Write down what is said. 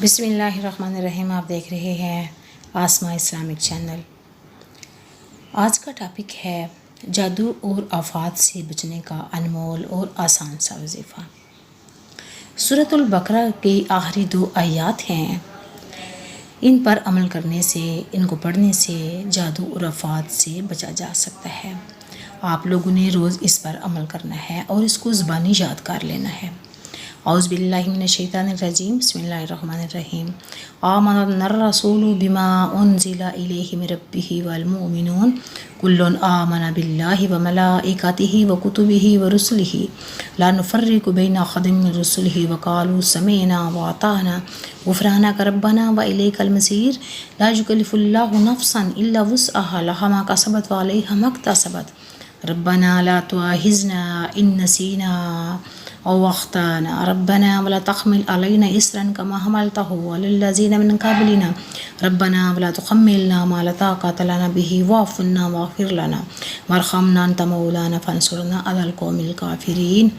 بسم اللہ الرحمن الرحیم. آپ دیکھ رہے ہیں آسماء اسلامک چینل. آج کا ٹاپک ہے جادو اور آفات سے بچنے کا انمول اور آسان سا وظیفہ. سورۃ البقرہ کی آخری 2 آیات ہیں. ان پر عمل کرنے سے، ان کو پڑھنے سے جادو اور آفات سے بچا جا سکتا ہے. آپ لوگوں نے روز اس پر عمل کرنا ہے اور اس کو زبانی یاد کر لینا ہے. اعوذ باللہ من الشیطان الرجیم. بسم اللہ الرحمن الرحیم. آمن الرسول بما انزل الیہ من ربہ والمؤمنون کل آمن باللہ وملائکتہ وکتبہ ورسلہ لا نفرق بین احد من رسلہ وقالوا سمعنا واطعنا غفرانک ربنا والیک المصیر. لا یکلف اللہ نفسا الا وسعها لها ما کسبت وعلیہا ما اکتسبت. ربنا لا تؤاخذنا ان نسینا او اخطانا ربنا ولا تحمل علينا إصرا كما حملته على الذين من قبلنا ربنا ولا تحملنا ما لا طاقة لنا به واعف عنا واغفر لنا وارحمنا أنت مولانا فانصرنا على القوم الكافرين.